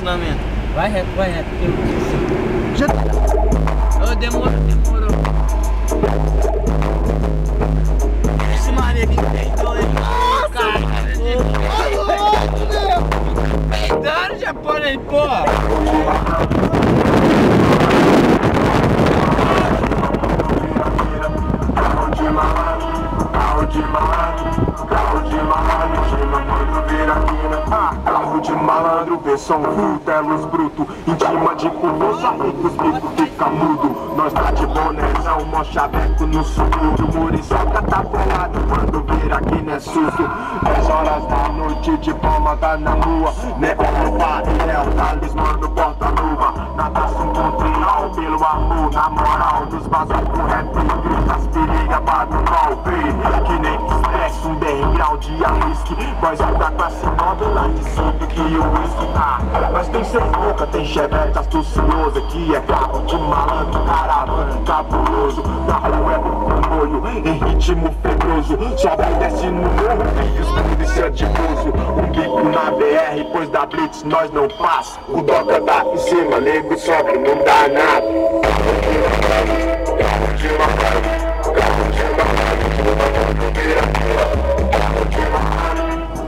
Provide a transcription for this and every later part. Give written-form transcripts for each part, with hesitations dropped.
cruzamento. Vai reto, vai reto. Já... Oh, demorou. Esse mané aqui peidou, hein? Peidando, japonês, porra! Carro de malandro, versão telos bruto. Intima de curiosa, ricos, bico fica mudo. Nós tá de bonézão, mó chaveco no subúrbio. Muriçoca tá pelado quando vira aqui não é susto. 10 horas da noite de palma tá na rua. Neon no painel, talismã no porta-luva. Nada se encontra pelo amor, na moral. Nos vazos com rap, gritas, periga, bate no mal. Que nem estresse, um background de arrisque. Voz da classe nova, lá de cima que o whisky tá. Mas tem seis boca, tem chevette astuciosa. Que é carro de malandro, caravana, cabuloso. Na rua é um comboio, em ritmo febroso. Sobe e desce no morro, e os polícia de gozo. Um bico na BR, pois da blitz nós não passa. O doca tá em cima, nego sobe, não dá nada. Carro de malandro,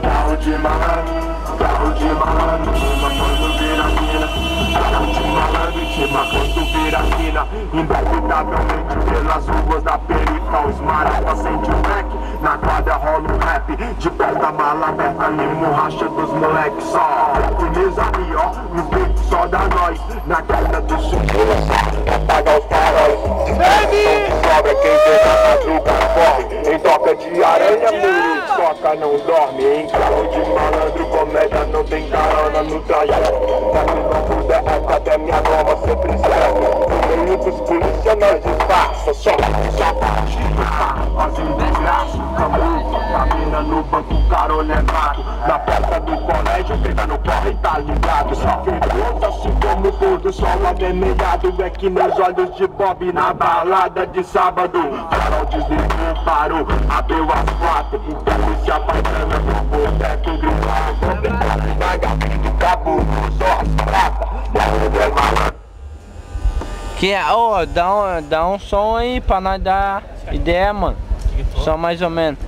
carro de malandro, carro de malandro, quando vira mina. Carro de malandro, intima quando vira mina. Indubitavelmente pelas ruas da perifa, os maracas acende o leque. Na quadra rola um rap, de pé da mala aberta, limo racha dos moleques só. Firmeza aí ó, no peito só da nós. Na queda do sul, apaga os faróis. Não sobra quem vê na madruga corre. Em toca de aranha, muro, toca não dorme. Em carro de malandro, comédia não tem carona no trajeto. Aqui no mundo é reta, até minha nova sempre certo. No meio dos polícia nós disfarça, só parte. Fazendo desgraça, camufa, camina no banco, carolho é mato. Na porta do colégio, grita no corre, tá ligado. Só feroz, assim como o pôr do sol avermelhado. É que nos olhos de Bob na balada de sábado. Farol desligou, parou, abriu as quatro. Então se apaixona no boteco, gritado. Vagabundo, cabulo, só as pratas. Malandro é malandro. Que é, ó, dá um som aí pra nós dar ideia, mano. Só mais ou menos.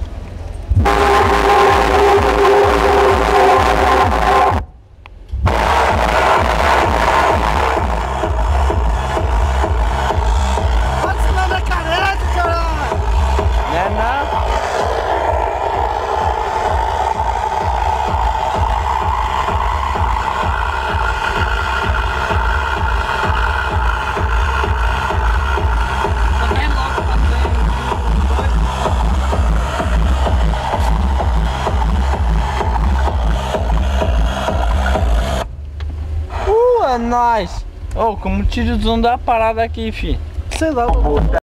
Pode se dar na careca, caralho! Não. É nóis! Ô, como tira o zoom da parada aqui, fi? Sei lá,